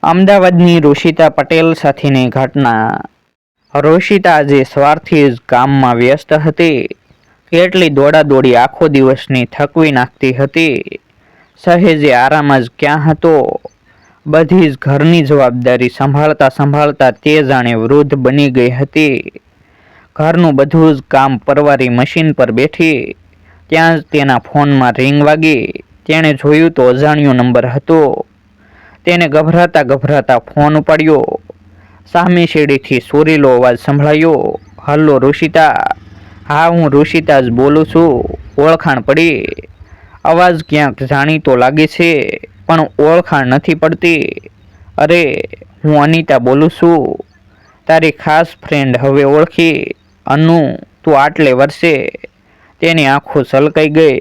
અમદાવાદની ઋષિતા પટેલ સાથેની ઘટના। ઋષિતા આજે સવારથી જ કામમાં વ્યસ્ત હતી। કેટલી દોડાદોડી આખો દિવસની થકવી નાખતી હતી। સહેજે આરામ જ ક્યાં હતો। બધી જ ઘરની જવાબદારી સંભાળતા સંભાળતા તે જાણે વૃદ્ધ બની ગઈ હતી। ઘરનું બધું જ કામ પરવારી મશીન પર બેઠી ત્યાં જ તેના ફોનમાં રિંગ વાગી। તેણે જોયું તો અજાણ્યો નંબર હતો। તેને ગભરાતા ગભરાતા ફોન ઉપાડ્યો। સામે શેરીથી સુરીલો અવાજ સંભળાયો, હલો ઋષિતા? હા, હું ઋષિતા જ બોલું છું। ઓળખાણ પડી? અવાજ ક્યાંક જાણીતો લાગે છે પણ ઓળખાણ નથી પડતી। અરે, હું અનિતા બોલું છું, તારી ખાસ ફ્રેન્ડ। હવે ઓળખી? અનુ, તું આટલે વર્ષે? તેની આંખો છલકાઈ ગઈ।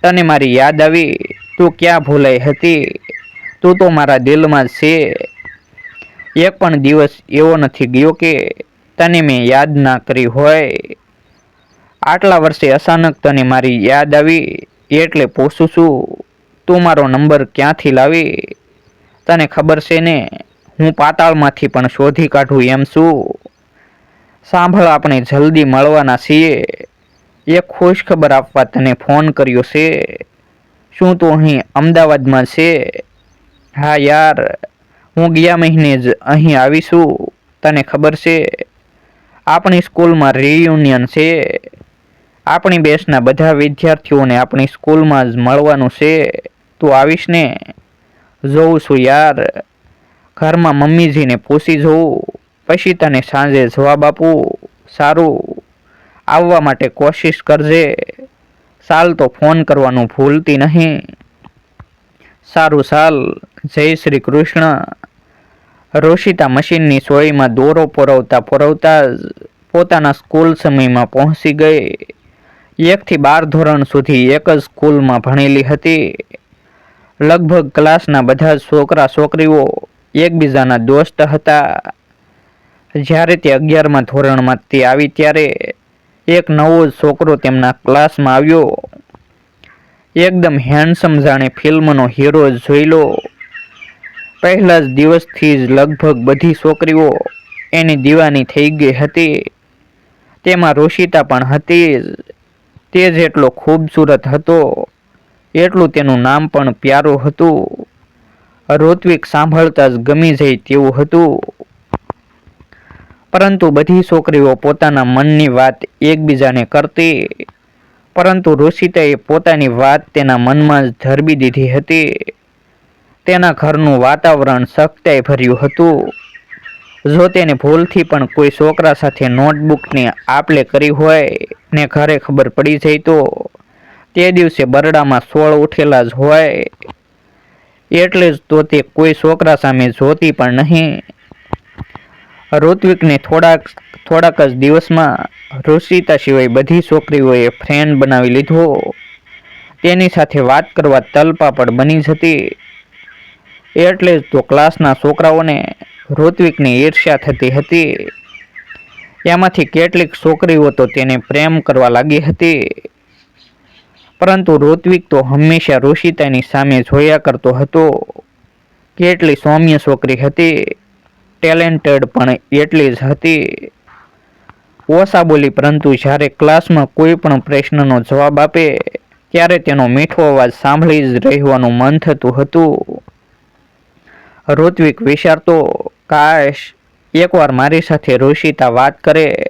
તને મારી યાદ આવી? તું ક્યાં ભૂલાઈ હતી? તું તો મારા દિલમાં જ છે। એક પણ દિવસ એવો નથી ગયો કે તને મેં યાદ ના કરી હોય। આટલા વર્ષે અચાનક તને મારી યાદ આવી એટલે પૂછું છું, તું મારો નંબર ક્યાંથી લાવી? તને ખબર છે ને, હું પાતાળમાંથી પણ શોધી કાઢું એમ છું। સાંભળ, આપણે જલ્દી મળવાના છીએ। એક ખુશ ખબર આપવા તને ફોન કર્યો છે। શું તું અહીં અમદાવાદમાં છે? હા યાર, હું ગયા મહિને જ અહીં આવી છું। તને ખબર છે, આપણી સ્કૂલમાં રિયુનિયન છે। આપણી બેચના બધા વિદ્યાર્થીઓને આપણી સ્કૂલમાં જ મળવાનું છે। તું આવીશ ને? જોઉં છું યાર, ઘરમાં મમ્મીજીને પૂછી જોઉં, પછી તને સાંજે જવાબ આપું। સારું, આવવા માટે કોશિશ કરજે। ચાલ તો ફોન કરવાનું ભૂલતી નહીં। સારું ચાલ, જય શ્રી કૃષ્ણ। ઋષિતા મશીનની સોયમાં દોરો પરોવતા પરોવતા જ પોતાના સ્કૂલ સમયમાં પહોંચી ગઈ। 1 થી 12 ધોરણ સુધી એક જ સ્કૂલમાં ભણેલી હતી। લગભગ ક્લાસના બધા જ છોકરા છોકરીઓ એકબીજાના દોસ્ત હતા। જ્યારે તે 11મા ધોરણમાં તે આવી ત્યારે એક નવો જ છોકરો તેમના ક્લાસમાં આવ્યો। એકદમ હેન્ડસમ, જાણે ફિલ્મનો હીરો જ જોઈ લો। પહેલા જ દિવસથી જ લગભગ બધી છોકરીઓ એની દીવાની થઈ ગઈ હતી। તેમાં ઋષિતા પણ હતી જ। તે જેટલો ખૂબસૂરત હતો એટલું તેનું નામ પણ પ્યારું હતું। ઋત્વિક સાંભળતા જ ગમી જાય તેવું હતું। પરંતુ બધી છોકરીઓ પોતાના મનની વાત એકબીજાને કરતી, પરંતુ ઋષિતાએ પોતાની વાત તેના મનમાં જ ધરબી દીધી હતી। તેના ઘરનું વાતાવરણ સખ્તાઈ ભર્યું હતું। જો તેને ભૂલથી પણ કોઈ છોકરા સાથે નોટબુકની આપ-લે કરી હોય ને ઘરે ખબર પડી જાય તો તે દિવસે બરડામાં સોળ ઉઠેલા જ હોય। એટલે જ તો તે કોઈ છોકરા સામે જોતી પણ નહીં। ઋત્વિકને થોડાક જ દિવસમાં ઋષિતા સિવાય બધી છોકરીઓએ ફ્રેન્ડ બનાવી લીધો। તેની સાથે વાત કરવા તલપાપડ બની જતી। એટલે જ તો ક્લાસના છોકરાઓને ઋત્વિકની ઈર્ષ્યા થતી હતી। એમાંથી કેટલીક છોકરીઓ તો તેને પ્રેમ કરવા લાગી હતી। પરંતુ ઋત્વિક તો હંમેશા ઋષિતાની સામે જોયા કરતો હતો। કેટલી સૌમ્ય છોકરી હતી, ટેલેન્ટેડ પણ એટલી જ હતી। ઓછા બોલી, પરંતુ જ્યારે ક્લાસમાં કોઈ પણ પ્રશ્નનો જવાબ આપે ત્યારે તેનો મીઠો અવાજ સાંભળી જ રહેવાનું મન થતું હતું। ઋત્વિક વિચારતો, કાશ એકવાર મારી સાથે ઋષિતા વાત કરે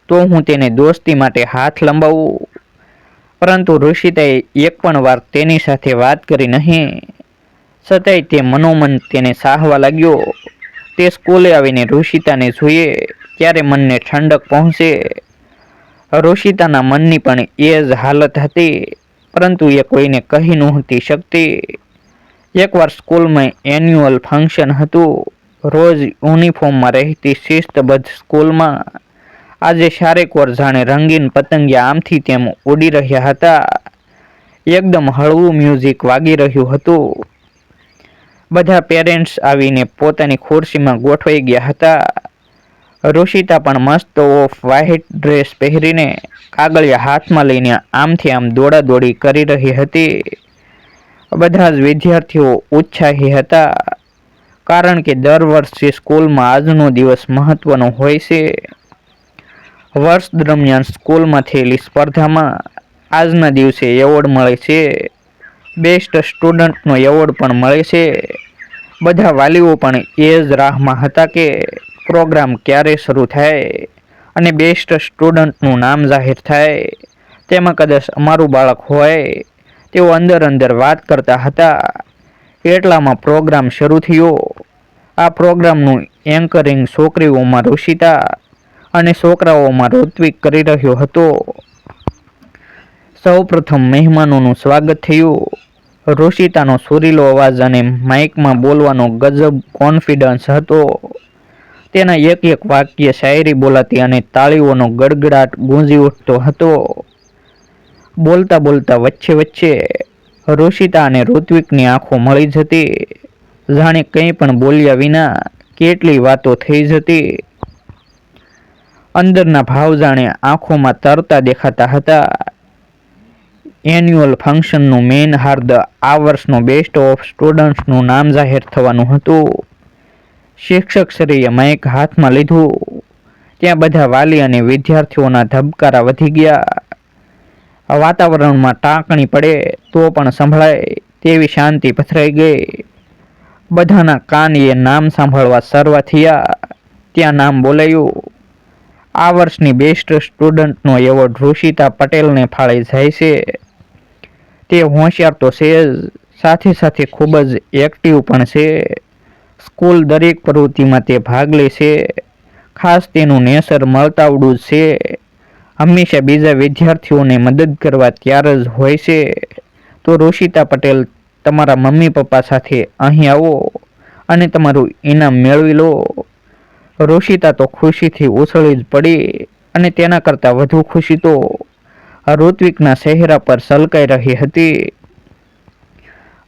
તો હું તેને દોસ્તી માટે હાથ લંબાવું। પરંતુ ઋષિતાએ એક પણ વાર તેની સાથે વાત કરી નહીં। છતાંય તે મનોમન તેને ચાહવા લાગ્યો। તે સ્કૂલે આવીને ઋષિતાને જોઈએ ત્યારે મનને ઠંડક પહોંચે। ઋષિતાના મનની પણ એ જ હાલત હતી, પરંતુ એ કોઈને કહી નહોતી શકતી। એકવાર સ્કૂલમાં એન્યુઅલ ફંક્શન હતું। રોજ યુનિફોર્મમાં રહેતી શિસ્તબદ્ધ સ્કૂલમાં આજે ચારેક ઓર જાણે રંગીન પતંગિયા આમથી તેમ ઉડી રહ્યા હતા। એકદમ હળવું મ્યુઝિક વાગી રહ્યું હતું। બધા પેરેન્ટ્સ આવીને પોતાની ખુરશીમાં ગોઠવાઈ ગયા હતા। ઋષિતા પણ મસ્ત ઓફ વ્હાઇટ ડ્રેસ પહેરીને કાગળિયા હાથમાં લઈને આમથી આમ દોડાદોડી કરી રહી હતી। બધા જ વિદ્યાર્થીઓ ઉત્સાહી હતા। કારણ કે દર વર્ષે સ્કૂલમાં આજનો દિવસ મહત્વનો હોય છે. વર્ષ દરમિયાન સ્કૂલમાં થયેલી સ્પર્ધામાં આજના દિવસે એવોર્ડ મળે છે. બેસ્ટ સ્ટુડન્ટનો એવોર્ડ પણ મળે છે. બધા વાલીઓ પણ એ જ રાહમાં હતા કે પ્રોગ્રામ ક્યારે શરૂ થાય અને બેસ્ટ સ્ટુડન્ટનું નામ જાહેર થાય. તેમાં કદાચ અમારું બાળક હોય તેઓ અંદર વાત કરતા હતા. એટલામાં પ્રોગ્રામ શરૂ થયો. આ પ્રોગ્રામનું એન્કરિંગ છોકરીઓમાં ઋષિતા અને છોકરાઓમાં ઋત્વિક કરી રહ્યો હતો. સૌ પ્રથમ મહેમાનોનું સ્વાગત થયું. ઋષિતાનો સુરીલો અવાજ અને માઇકમાં બોલવાનો ગજબ કોન્ફિડન્સ હતો. તેના એક વાક્ય શાયરી બોલાતી અને તાળીઓનો ગડગડાટ ગુંજી ઉઠતો હતો. બોલતા બોલતા વચ્ચે ઋષિતા અને ઋત્વિકની આંખો મળી જતી. જાણે કંઈ પણ બોલ્યા વિના કેટલી વાતો થઈ જતી. અંદરના ભાવ જાણે આંખોમાં તરતા દેખાતા હતા. એન્યુઅલ ફંક્શનનું મેઇન હાર્દ આ વર્ષનો બેસ્ટ ઓફ સ્ટુડન્ટ્સનું નામ જાહેર થવાનું હતું. શિક્ષકશ્રીએ માઇક હાથમાં લીધું. ત્યાં બધા વાલી અને વિદ્યાર્થીઓના ધબકારા વધી ગયા. વાતાવરણમાં ટાંકણી પડે તો પણ સંભળાય તેવી શાંતિ પથરાઈ ગઈ. બધાના કાન એ નામ સાંભળવા સરવા થયા. ત્યાં નામ બોલાયું. આ વર્ષની બેસ્ટ સ્ટુડન્ટનો એવોર્ડ ઋષિતા પટેલને ફાળે જાય છે. તે હોશિયાર તો છે જ, સાથે સાથે ખૂબ જ એક્ટિવ પણ છે. સ્કૂલ દરેક પ્રવૃત્તિમાં તે ભાગ લે છે. ખાસ તેનું નેસર મળતાવડું જ છે. હંમેશા બીજા વિદ્યાર્થીઓને મદદ કરવા તૈયાર જ હોય છે. તો ઋષિતા પટેલ, તમારા મમ્મી પપ્પા સાથે અહીં આવો અને તમારું ઇનામ મેળવી લો. ઋષિતા તો ખુશીથી ઉછળી જ પડી અને તેના કરતાં વધુ ખુશી તો ઋત્વિકના ચહેરા પર સલકાઈ રહી હતી.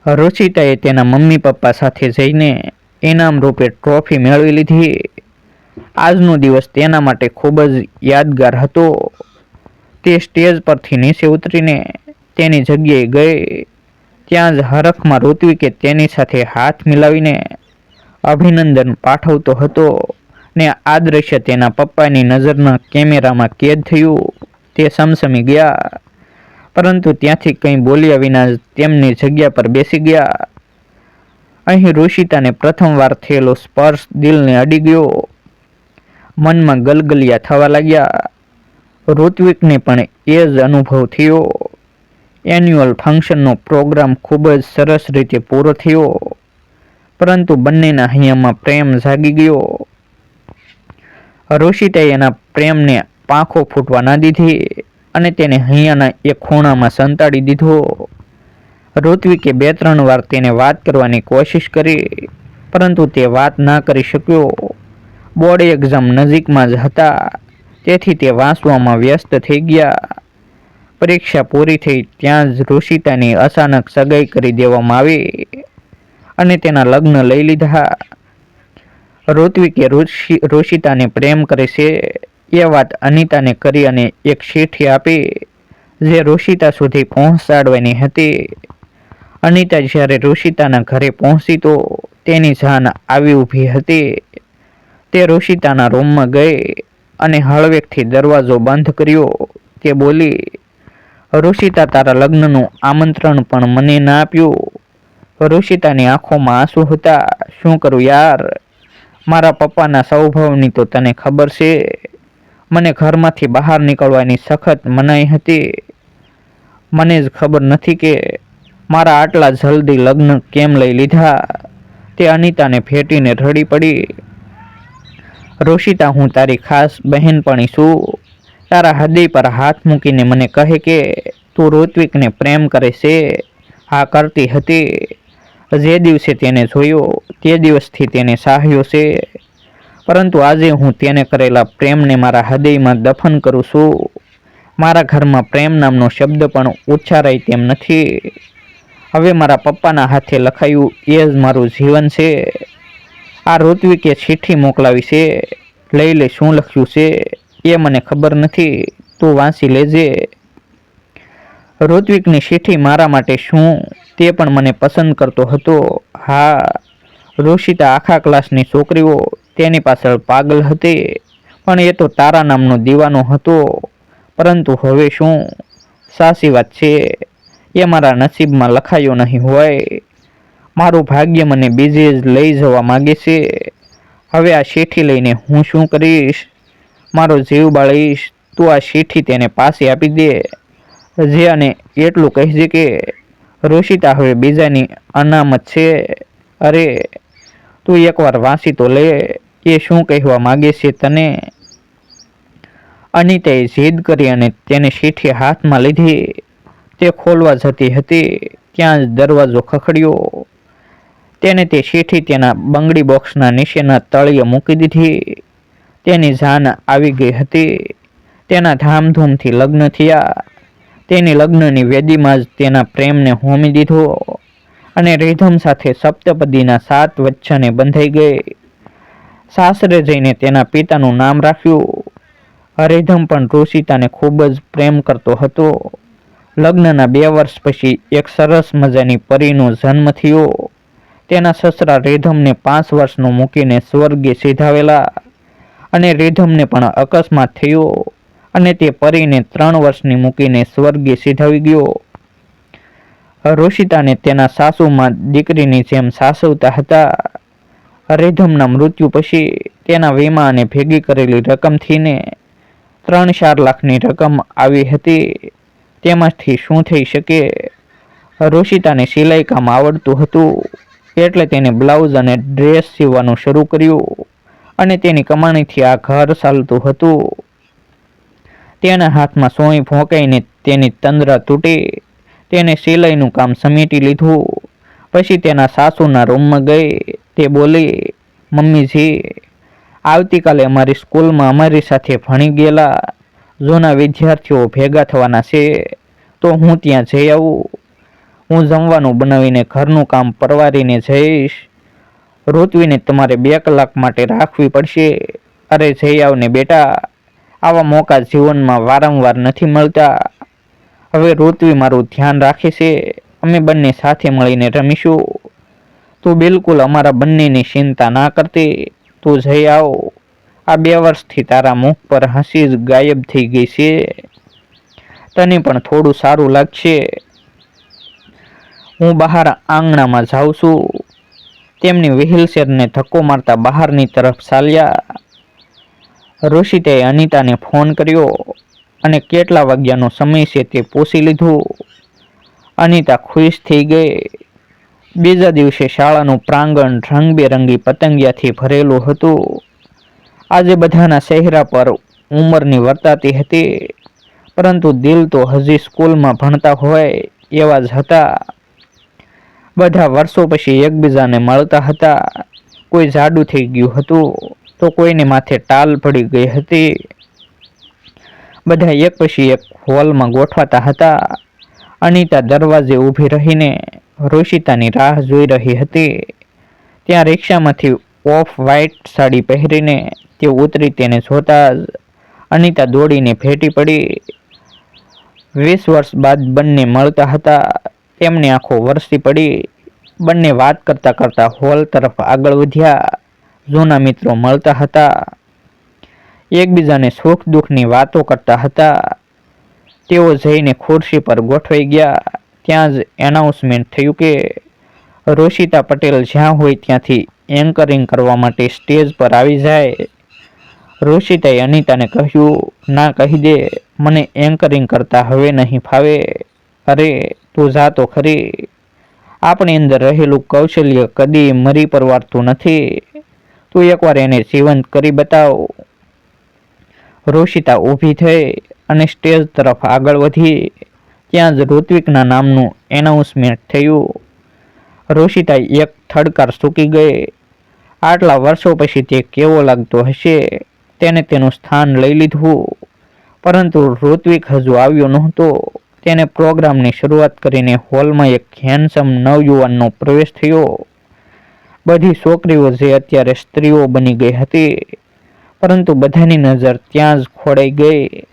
ઋષિતાએ તેના મમ્મી પપ્પા સાથે જઈને ઇનામ રૂપે ટ્રોફી મેળવી લીધી. આજનો દિવસ તેના માટે ખૂબ જ યાદગાર હતો. તે સ્ટેજ પરથી નીચે ઉતરીને તેની જગ્યાએ ગઈ. ત્યાં જ હરખમાં ઋત્વિકે તેની સાથે હાથ મિલાવીને અભિનંદન પાઠવતો હતો ને આ દ્રશ્ય તેના પપ્પાની નજરના કેમેરામાં કેદ થયું. તે સમસમી ગયા, પરંતુ ત્યાંથી કંઈ બોલ્યા વિના જ તેમની જગ્યા પર બેસી ગયા. અહીં ઋષિતાને પ્રથમવાર થયેલો સ્પર્શ દિલને અડી ગયો. મનમાં ગલગલિયા થવા લાગ્યા. ઋત્વિકને પણ એ જ અનુભવ થયો. એન્યુઅલ ફંક્શનનો પ્રોગ્રામ ખૂબ જ સરસ રીતે પૂરો થયો, પરંતુ બંનેના હૈયામાં પ્રેમ જાગી ગયો. ઋષિતાએ એના પ્રેમને પાંખો ફૂટવા ના દીધી અને તેને હૈયાના એક ખૂણામાં સંતાડી દીધો. ઋત્વિકે 2-3 વાર તેને વાત કરવાની કોશિશ કરી, પરંતુ તે વાત ના કરી શક્યો. બોર્ડ એક્ઝામ નજીકમાં જ હતા, તેથી તે વાંચવામાં વ્યસ્ત થઈ ગયા. પરીક્ષા પૂરી થઈ ત્યાં જ ઋષિતાની અચાનક સગાઈ કરી દેવામાં આવી અને તેના લગ્ન લઈ લીધા. ઋત્વિકે ઋષિતાને પ્રેમ કરે છે એ વાત અનિતાને કરી અને એક ચિઠ્ઠી આપી જે ઋષિતા સુધી પહોંચાડવાની હતી. અનિતા જ્યારે ઋષિતાના ઘરે પહોંચી તો તેની જાન આવી ઊભી હતી. તે ઋષિતાના રૂમમાં ગઈ અને હળવેકથી દરવાજો બંધ કર્યો. તે બોલી, ઋષિતા, તારા લગ્નનું આમંત્રણ પણ મને ના આપ્યું. ઋષિતાની આંખોમાં આંસુ હતા. શું કરું યાર, મારા પપ્પાના સ્વભાવની તો તને ખબર છે. મને ઘરમાંથી બહાર નીકળવાની સખત મનાઈ હતી. મને જ ખબર નથી કે મારા આટલા જલ્દી લગ્ન કેમ લઈ લીધા. તે અનિતાને ફેટીને રડી પડી. ઋષિતા, હું તારી ખાસ બહેનપણી છું. તારા હૃદય પર હાથ મૂકીને મને કહે કે તું ઋત્વિકને પ્રેમ કરે છે. હા, કરતી હતી. જે દિવસે તેને જોયો તે દિવસથી તેને ચાહ્યો છે, પરંતુ આજે હું તેને કરેલા પ્રેમને મારા હૃદયમાં દફન કરું છું. મારા ઘરમાં પ્રેમ નામનો શબ્દ પણ ઉચ્ચારાય તેમ નથી. હવે મારા પપ્પાના હાથે લખાયું એ જ મારું જીવન છે. આ ઋત્વિકે ચિઠ્ઠી મોકલાવી છે. લઈ લે, શું લખ્યું છે એ મને ખબર નથી, તું વાંચી લેજે. ઋત્વિકની ચિઠ્ઠી મારા માટે શું તે પણ મને પસંદ કરતો હતો. હા, ઋષિતા આખા ક્લાસની છોકરીઓ તેની પાછળ પાગલ હતી, પણ એ તો તારા નામનો દીવાનો હતો. પરંતુ હવે શું? સાચી વાત છે, એ મારા નસીબમાં લખાયો નહીં હોય. મારું ભાગ્ય મને બીજે જ લઈ જવા માગે છે. હવે આ ચીઠી લઈને હું શું કરીશ? મારો જીવ બાળીશ. તું આ ચીઠી તેને પાછી આપી દે જે, અને એટલું કહેજે કે ઋષિતા હવે બીજાની અનામત છે. અરે તું એકવાર વાંચી તો લે, એ શું કહેવા માગે છે તને. અનિતાએ જીદ કરી અને તેને ચીઠી હાથમાં લીધી. તે ખોલવા જતી હતી ત્યાં જ દરવાજો ખખડ્યો. તેને તે ચીઠી તેના બંગડી બોક્સના નીચેના તળિયે મૂકી દીધી. તેની જાન આવી ગઈ હતી. તેના ધામધૂમથી લગ્ન થયા. તેની લગ્નની વેદીમાં જ તેના પ્રેમને હોમી દીધો અને રીધમ સાથે સપ્તપદીના 7 વચને બંધાઈ ગઈ. સાસરે જઈને તેના પિતાનું નામ રાખ્યું. હરિધમ પણ ઋષિતાને ખૂબ જ પ્રેમ કરતો હતો. લગ્નના 2 વર્ષ પછી એક સરસ મજાની પરીનો જન્મ થયો. તેના સસરા રીધમને 5 વર્ષનો મૂકીને સ્વર્ગે સીધાવેલા અને રીધમને પણ અકસ્માત થયો અને તે પરીને 3 વર્ષની મૂકીને સ્વર્ગે સીધાવી ગયો. ઋષિતાને તેના સાસુમાં દીકરીની જેમ સાસવતા હતા. રીધમના મૃત્યુ પછી તેના વીમા અને ભેગી કરેલી રકમથીને 3-4 લાખની રકમ આવી હતી. તેમાંથી શું થઈ શકે? ઋષિતાને સિલાઈ કામ આવડતું હતું એટલે તેને બ્લાઉઝ અને ડ્રેસ સીવવાનું શરૂ કર્યું અને તેની કમાણીથી આ ઘર ચાલતું હતું. તેના હાથમાં સોય ભોંકાઈને તેની તંદ્રા તૂટી. તેને સિલાઈનું કામ સમેટી લીધું. પછી તેના સાસુના રૂમમાં ગઈ. તે બોલી, મમ્મીજી, આવતીકાલે અમારી સ્કૂલમાં અમારી સાથે ભણી ગયેલા જૂના વિદ્યાર્થીઓ ભેગા થવાના છે, તો હું ત્યાં જઈ આવું. હું જમવાનું બનાવીને ઘરનું કામ પરવારીને જઈશ. ઋત્વીને તમારે 2 કલાક માટે રાખવી પડશે. અરે જઈ આવને બેટા, આવા મોકા જીવનમાં વારંવાર નથી મળતા. હવે ઋત્વી મારું ધ્યાન રાખે છે. અમે બંને સાથે મળીને રમીશું. તું બિલકુલ અમારા બંનેની ચિંતા ના કરતી. તું જઈ આવ. આ 2 વર્ષથી તારા મુખ પર હસી જ ગાયબ થઈ ગઈ છે. તને પણ થોડું સારું લાગશે. હું બહાર આંગણામાં જાઉં છું. તેમની વ્હીલચેરને ધક્કો મારતા બહારની તરફ ચાલ્યા. ઋષિતાએ અનિતાને ફોન કર્યો અને કેટલા વાગ્યાનો સમય છે તે પૂછી લીધું. અનિતા ખુશ થઈ ગઈ. બીજા દિવસે શાળાનું પ્રાંગણ રંગબેરંગી પતંગિયાથી ભરેલું હતું. આજે બધાના ચહેરા પર ઉંમરની વર્તાતી હતી, પરંતુ દિલ તો હજી સ્કૂલમાં ભણતા હોય એવા જ હતા. બધા વર્ષો પછી એકબીજાને મળતા હતા. કોઈ જાડું થઈ ગયું હતું તો કોઈને માથે ટાલ પડી ગઈ હતી. બધા એક પછી એક હોલમાં ગોઠવાતા હતા. અનિતા દરવાજે ઊભી રહીને ઋષિતાની રાહ જોઈ રહી હતી. ત્યાં રિક્ષામાંથી ઓફ વ્હાઇટ સાડી પહેરીને તે ઉતરી. તેને જોતા જ અનિતા દોડીને ભેટી પડી. 20 વર્ષ બાદ બંને મળતા હતા. તેમની આંખો વરસી પડી. બંને વાત કરતા કરતા હોલ તરફ આગળ વધ્યા. જૂના મિત્રો મળતા હતા. એકબીજાને સુખ દુઃખની વાતો કરતા હતા. તેઓ જઈને ખુરશી પર ગોઠવાઈ ગયા. ત્યાં જ એનાઉન્સમેન્ટ થયું કે ઋષિતા પટેલ જ્યાં હોય ત્યાંથી એન્કરિંગ કરવા માટે સ્ટેજ પર આવી જાય. ઋષિતાએ અનિતાને કહ્યું, ના કહી દે, મને એન્કરિંગ કરતા હવે નહીં ફાવે. અરે તું જા તો ખરી. આપણી અંદર રહેલું કૌશલ્ય કદી મરી પરવારતું નથી. તું એકવાર એને જીવંત કરી બતાવ. ઋષિતા ઊભી થઈ અને સ્ટેજ તરફ આગળ વધી. ત્યાં જ ઋત્વિકના નામનું એનાઉન્સમેન્ટ થયું. ઋષિતા એક થડકાર સૂકી ગઈ. આટલા વર્ષો પછી તે કેવો લાગતો હશે. તેને તેનું સ્થાન લઈ લીધું, પરંતુ ઋત્વિક હજુ આવ્યો નહોતો. તેને પ્રોગ્રામની શરૂઆત કરીને હોલમાં એક હેન્ડસમ નવયુવાનનો પ્રવેશ થયો. બધી છોકરીઓ જે અત્યારે સ્ત્રીઓ બની ગઈ હતી, પરંતુ બધાની નજર ત્યાં જ ખોડાઈ ગઈ.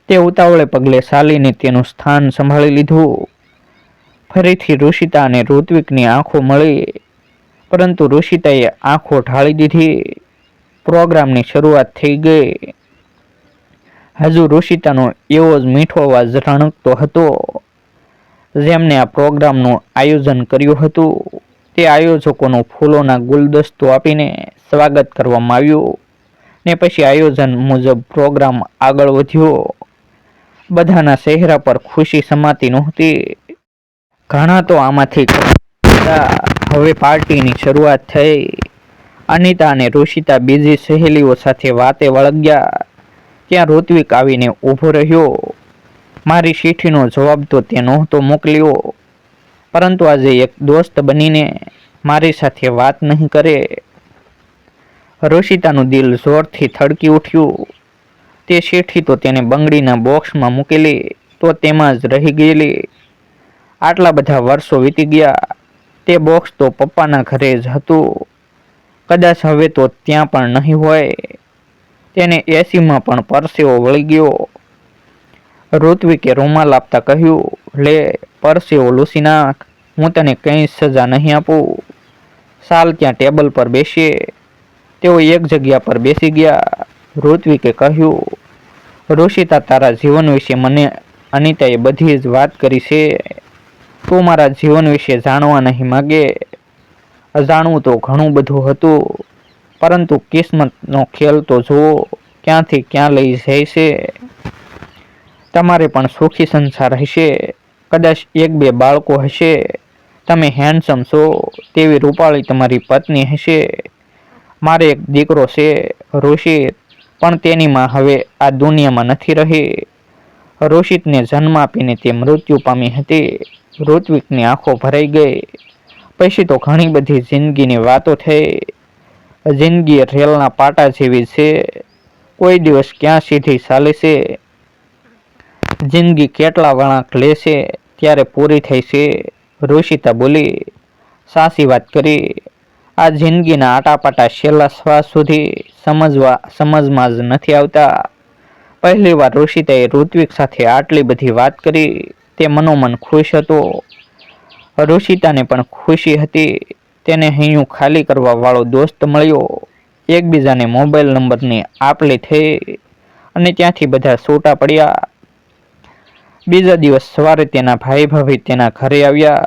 તે ઉતાવળે પગલે ચાલીને તેનું સ્થાન સંભાળી લીધું. ફરીથી ઋષિતા અને ઋત્વિકની આંખો મળી. પરંતુ ઋષિતાએ આંખો ઢાળી દીધી. પ્રોગ્રામની શરૂઆત થઈ ગઈ. હજુ ઋષિતાનો એવો જ મીઠો અવાજ રણકતો હતો. જેમને આ પ્રોગ્રામનું આયોજન કર્યું હતું તે આયોજકોનું ફૂલોના ગુલદસ્તો આપીને સ્વાગત કરવામાં આવ્યું ને પછી આયોજન મુજબ પ્રોગ્રામ આગળ વધ્યો. બધાના ચહેરા પર ખુશી સમાતી નહોતી. ઘણા તો આમાંથી હવે પાર્ટીની શરૂઆત થઈ. અનિતા અને ઋષિતા બીજી સહેલીઓ સાથે વાતે વળગ્યા. ત્યાં ઋત્વિક આવીને ઊભો રહ્યો. મારી ચિઠ્ઠીનો જવાબ તો તે નહોતો મોકલ્યો, પરંતુ આજે એક દોસ્ત બનીને મારી સાથે વાત નહીં કરે. ઋષિતાનું દિલ જોરથી થડકી ઉઠ્યું. તે ચિઠ્ઠી તો તેને બંગડીના બોક્સમાં મૂકેલી તો તેમાં જ રહી ગયેલી. આટલા બધા વર્ષો વીતી ગયા. તે બોક્સ તો પપ્પાના ઘરે જ હતું. કદાચ હવે તો ત્યાં પણ નહીં હોય. તેને એસીમાં પણ પરસેવો વળી ગયો. ઋત્વિકે રૂમાલ આપતા કહ્યું, લે પરસેવો લૂસી નાખ, હું તને કંઈ સજા નહીં આપું. સાલ ત્યાં ટેબલ પર બેસીએ. તેઓ એક જગ્યા પર બેસી ગયા. ઋત્વિકે કહ્યું, ઋષિતા, તારા જીવન વિશે મને અનિતાએ બધી જ વાત કરી છે. તું મારા જીવન વિશે જાણવા નહીં માગે. જાણવું તો ઘણું બધું હતું, પરંતુ કિસ્મતનો ખેલ તો જુઓ ક્યાંથી ક્યાં લઈ જાય છે. તમારે પણ સુખી સંસાર હશે. કદાચ એક બે બાળકો હશે. તમે હેન્ડસમ છો તેવી રૂપાળી તમારી પત્ની હશે. મારે એક દીકરો છે ઋષિત, પણ તેની માં હવે આ દુનિયામાં નથી રહી. ઋષિતને જન્મ આપીને તે મૃત્યુ પામી હતી. ઋત્વિકની આંખો ભરાઈ ગઈ. પછી તો ઘણી બધી જિંદગીની વાતો થઈ. જિંદગી રેલના પાટા જેવી છે. કોઈ દિવસ ક્યાં સીધી ચાલે છે. જિંદગી કેટલા વળાંક લે છે ત્યારે પૂરી થઈ છે. ઋષિતા બોલી, સાચી વાત કરી. આ જિંદગીના આટાપાટા છેલ્લા શ્વાસ સુધી સમજમાં જ નથી આવતા. પહેલી વાર ઋષિતાએ ઋત્વિક સાથે આટલી બધી વાત કરી. તે મનોમન ખુશ હતો. ઋષિતાને પણ ખુશી હતી. તેને હૈયું ખાલી કરવા વાળો દોસ્ત મળ્યો. એકબીજાને મોબાઈલ નંબરની આપ-લે થઈ અને ત્યાંથી બધા છૂટા પડ્યા. બીજા દિવસ સવારે તેના ભાઈ ભાભી તેના ઘરે આવ્યા.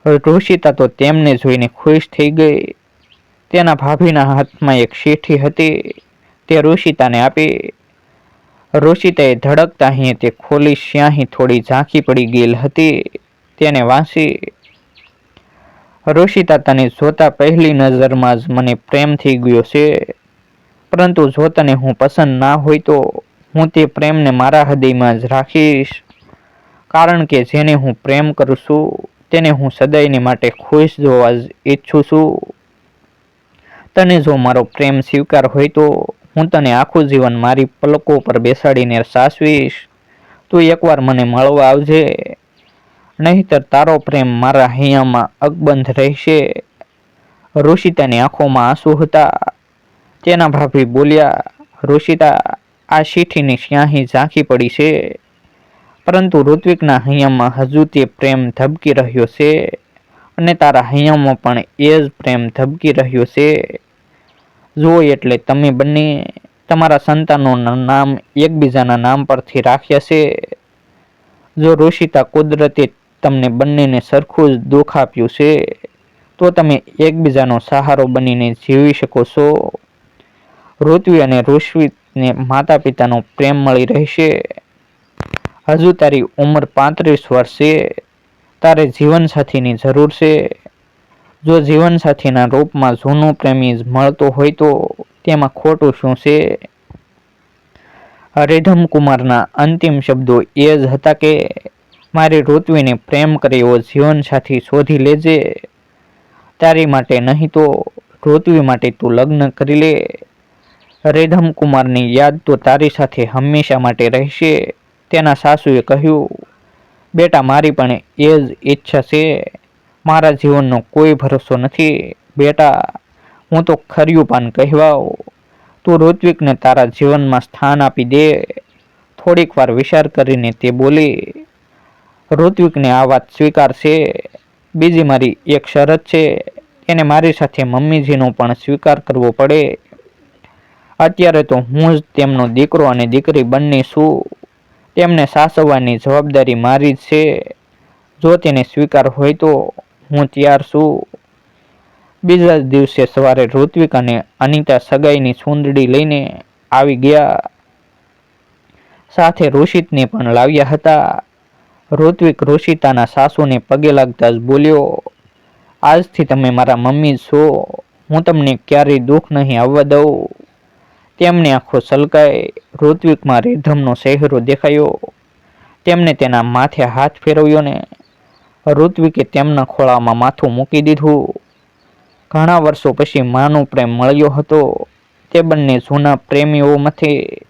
ઋષિતા તો તેમને જોઈને ખુશ થઈ ગઈ. તેના ભાભીના હાથમાં એક ચિઠ્ઠી હતી. તે ઋષિતાને આપી. ઋષિતાએ ધડકતા અહીં તે ખોલી. સ્યાહી થોડી ઝાંખી પડી ગયેલ હતી. તેને વાંચી, ઋષિતા, તને જોતા પહેલી નજરમાં જ મને પ્રેમ થઈ ગયો છે. પરંતુ જો તને હું પસંદ ના હોય તો હું તે પ્રેમને મારા હૃદયમાં જ રાખીશ. કારણ કે જેને હું પ્રેમ કરું છું તેને હું સદાયને માટે ખુશ જોવા જ ઈચ્છું છું. તને જો મારો પ્રેમ સ્વીકાર હોય તો હું તને આખું જીવન મારી પલકો પર બેસાડીને સાચવીશ. તું એકવાર મને મળવા આવજે. નહીંતર તારો પ્રેમ મારા હૈયામાં અકબંધ રહેશે. ઋષિતાની આંખોમાં આંસુ હતા. તેના ભાભી બોલ્યા, ઋષિતા, આ ચિઠ્ઠીની સ્યાહી ઝાંખી પડી છે, પરંતુ ઋત્વિકના હૈયામાં હજુ તે પ્રેમ ધબકી રહ્યો છે અને તારા હૈયામાં પણ એ જ પ્રેમ ધબકી રહ્યો છે. જુઓ, એટલે તમે બંને તમારા સંતાનોના નામ એકબીજાના નામ પરથી રાખ્યા છે. જો ઋષિતા, કુદરતે તમને બંનેને સરખું જ દુઃખ આપ્યું છે તો તમે એકબીજાનો સહારો બનીને જીવી શકો છો. ઋત્વિ અને ઋષિતને માતા પિતાનો પ્રેમ મળી રહેશે. હજુ તારી ઉંમર 35 વર્ષ છે. તારે જીવનસાથીની જરૂર છે. જો જીવનસાથીના રૂપમાં જૂનો પ્રેમી જ મળતો હોય તો તેમાં ખોટું શું છે? રેધમ કુમારના અંતિમ શબ્દો એ જ હતા કે મારી ઋત્વિને પ્રેમ કરે એવો જીવનસાથી શોધી લેજે. તારી માટે નહીં તો ઋત્વિ માટે તું લગ્ન કરી લે. રેધમ કુમારની યાદ તો તારી સાથે હંમેશા માટે રહેશે. તેના સાસુએ કહ્યું, બેટા, મારી પણ એ જ ઈચ્છા છે. મારા જીવનનો કોઈ ભરોસો નથી. બેટા, હું તો ખર્યું પાન કહેવાઉં. તું ઋત્વિકને તારા જીવનમાં સ્થાન આપી દે. થોડીક વાર વિચાર કરીને તે બોલી, ઋત્વિકને આ વાત સ્વીકારશે. બીજી મારી એક શરત છે. એને મારી સાથે મમ્મીજીનો પણ સ્વીકાર કરવો પડે. અત્યારે તો હું જ તેમનો દીકરો અને દીકરી બંને છું. તેમને સાચવવાની જવાબદારી મારી જ છે. જો તેને સ્વીકાર હોય તો હું તૈયાર છું. બીજા જ દિવસે સવારે ઋત્વિક અને અનિતા સગાઈની સુંદડી લઈને આવી ગયા. સાથે ઋષિતને પણ લાવ્યા હતા. ઋત્વિક ઋષિતાના સાસુને પગે લાગતા જ બોલ્યો, આજથી તમે મારા મમ્મી છો. હું તમને ક્યારેય દુઃખ નહીં આવવા દઉં. તેમની આંખો સલકાઈ. ઋત્વિકમાં રેધમનો ચહેરો દેખાયો. તેમને તેના માથે હાથ ફેરવ્યો ને ઋત્વિકે તેમના ખોળામાં માથું મૂકી દીધું. ઘણા વર્ષો પછી માનો પ્રેમ મળ્યો હતો. તે બંને જૂના પ્રેમીઓમાંથી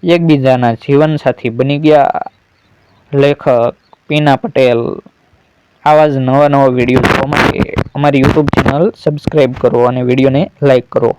એકબીજાના જીવનસાથી બની ગયા. લેખક પીના પટેલ. આવા જ નવા વિડીયો જોવા માટે અમારી યુટ્યુબ ચેનલ સબસ્ક્રાઈબ કરો અને વિડીયોને લાઈક કરો.